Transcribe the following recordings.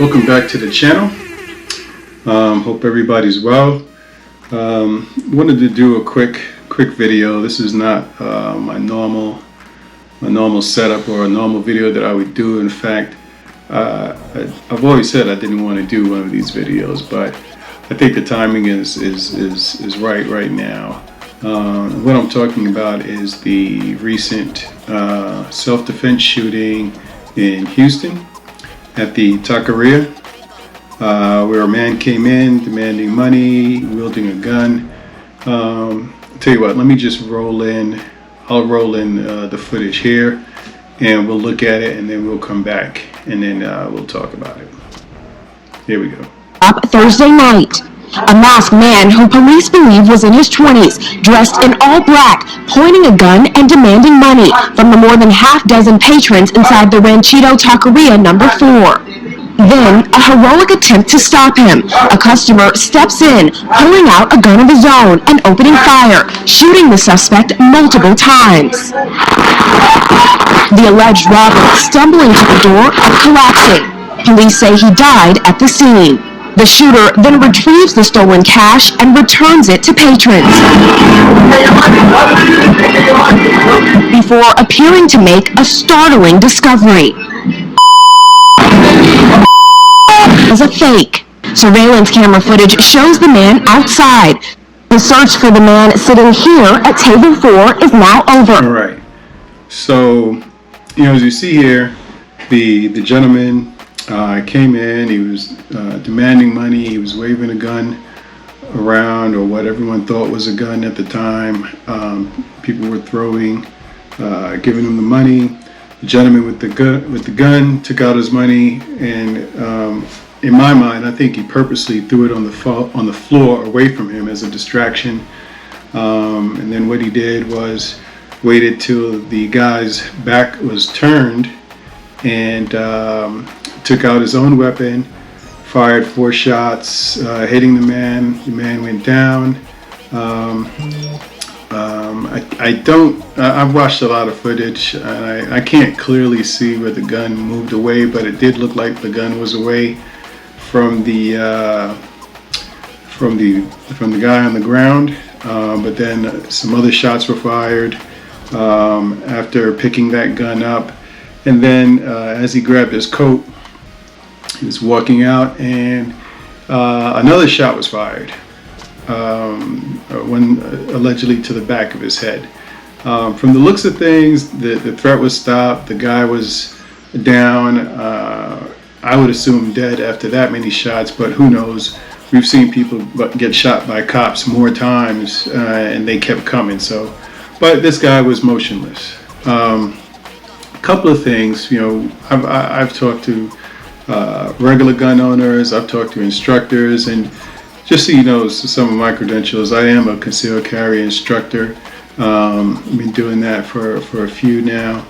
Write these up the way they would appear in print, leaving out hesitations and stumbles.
Welcome back to the channel. Hope everybody's well. Wanted to do a quick video. This is not my normal setup or a normal video that I would do. In fact, I've always said I didn't want to do one of these videos, but I think the timing is right now. What I'm talking about is the recent self-defense shooting in Houston at the Taqueria, where a man came in demanding money, wielding a gun. I'll tell you what, let me just roll in. I'll roll in the footage here, and we'll look at it, and then we'll come back, and then we'll talk about it. Here we go. Up Thursday night, a masked man who police believe was in his 20s, dressed in all black, pointing a gun and demanding money from the more than half-dozen patrons inside the Ranchito Taqueria number 4. Then, a heroic attempt to stop him. A customer steps in, pulling out a gun of his own and opening fire, shooting the suspect multiple times. The alleged robber stumbling to the door and collapsing. Police say he died at the scene. The shooter then retrieves the stolen cash and returns it to patrons, before appearing to make a startling discovery. As a fake. Surveillance camera footage shows the man outside. The search for the man sitting here at table 4 is now over. All right. So, as you see here, the gentleman came in. He was demanding money. He was waving a gun around, or what everyone thought was a gun at the time. People were throwing, giving him the money. The gentleman with the gun took out his money, and in my mind, I think he purposely threw it on the floor away from him as a distraction. And then what he did was waited till the guy's back was turned, and took out his own weapon, fired 4 shots, hitting the man. The man went down. I've watched a lot of footage, and I can't clearly see where the gun moved away, but it did look like the gun was away from the guy on the ground. But then some other shots were fired after picking that gun up, and then as he grabbed his coat, he was walking out, and another shot was fired, one allegedly to the back of his head. From the looks of things, the threat was stopped. The guy was down. I would assume dead after that many shots, but who knows? We've seen people get shot by cops more times, and they kept coming. So, but this guy was motionless. A couple of things, I've talked to regular gun owners. I've talked to instructors, and just so you know, some of my credentials, I am a concealed carry instructor. I've been doing that for a few now.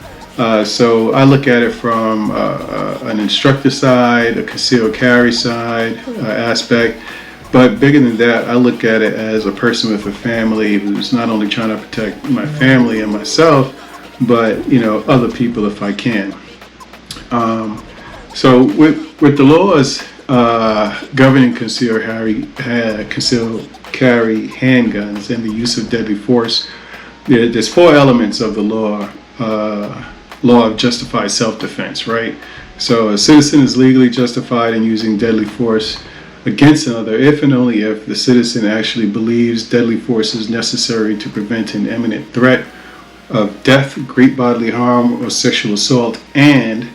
So I look at it from an instructor side, a concealed carry side aspect, but bigger than that, I look at it as a person with a family who's not only trying to protect my family and myself, but other people if I can. So with the laws governing concealed carry handguns and the use of deadly force, there's 4 elements of the law of justified self-defense, right? So a citizen is legally justified in using deadly force against another if and only if the citizen actually believes deadly force is necessary to prevent an imminent threat of death, great bodily harm, or sexual assault, and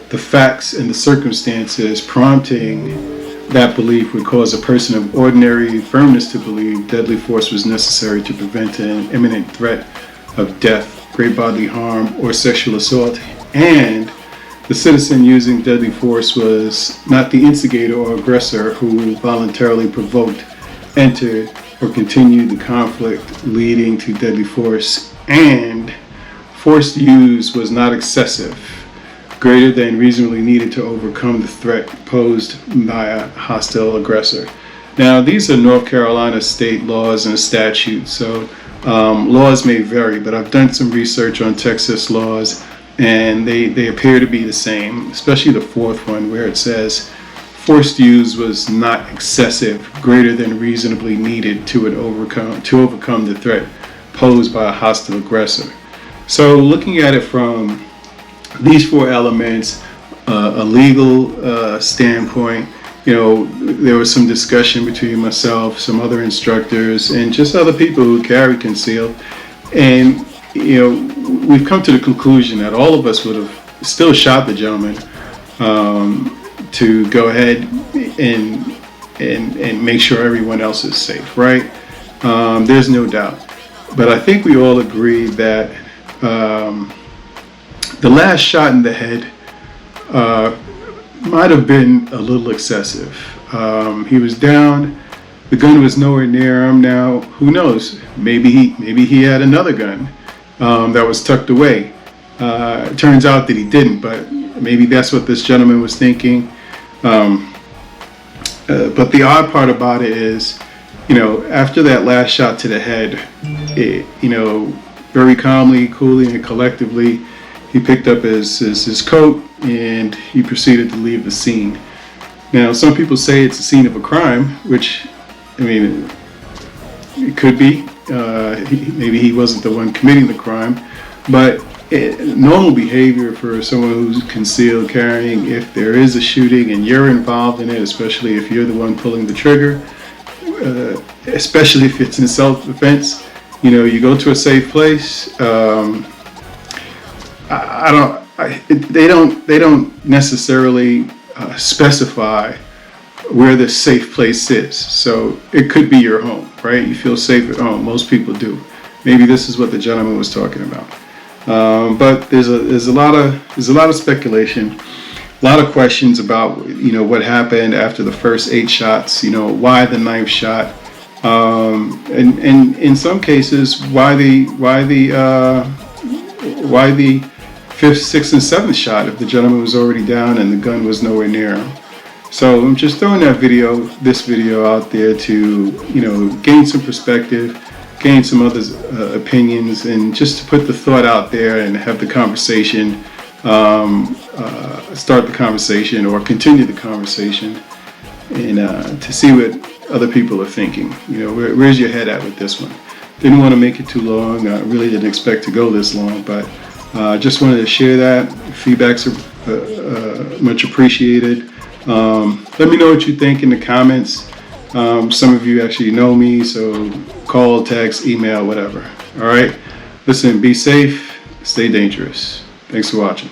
the facts and the circumstances prompting that belief would cause a person of ordinary firmness to believe deadly force was necessary to prevent an imminent threat of death, great bodily harm, or sexual assault, and the citizen using deadly force was not the instigator or aggressor who voluntarily provoked, entered, or continued the conflict leading to deadly force, and force used was not excessive, greater than reasonably needed to overcome the threat posed by a hostile aggressor. Now, these are North Carolina state laws and statutes, so laws may vary, but I've done some research on Texas laws, and they appear to be the same, especially the fourth one where it says forced use was not excessive, greater than reasonably needed to overcome the threat posed by a hostile aggressor. So looking at it from these four elements, a legal standpoint, there was some discussion between myself, some other instructors, and just other people who carry concealed. And, we've come to the conclusion that all of us would have still shot the gentleman to go ahead and make sure everyone else is safe, right? There's no doubt. But I think we all agree that the last shot in the head might have been a little excessive. He was down. The gun was nowhere near him. Now, who knows? Maybe he had another gun that was tucked away. It turns out that he didn't, but maybe that's what this gentleman was thinking. But the odd part about it is, after that last shot to the head, very calmly, coolly, and collectively, he picked up his coat and he proceeded to leave the scene. Now, some people say it's a scene of a crime, which, it could be. Maybe he wasn't the one committing the crime, but normal behavior for someone who's concealed carrying, if there is a shooting and you're involved in it, especially if you're the one pulling the trigger, especially if it's in self-defense, you go to a safe place. They don't necessarily specify where the safe place is. So it could be your home, right? You feel safe at home. Most people do. Maybe this is what the gentleman was talking about. But there's a lot of speculation, a lot of questions about what happened after the first 8 shots. Why the 9th shot, and in some cases why the 5th, 6th, and 7th shot if the gentleman was already down and the gun was nowhere near him. So I'm just throwing this video out there to gain some perspective, gain some others' opinions, and just to put the thought out there and have the conversation, start the conversation or continue the conversation, and to see what other people are thinking. Where's your head at with this one? Didn't want to make it too long. I really didn't expect to go this long, but just wanted to share that. Feedbacks are much appreciated. Let me know what you think in the comments. Some of you actually know me, so call, text, email, whatever. All right. Listen, be safe, stay dangerous. Thanks for watching.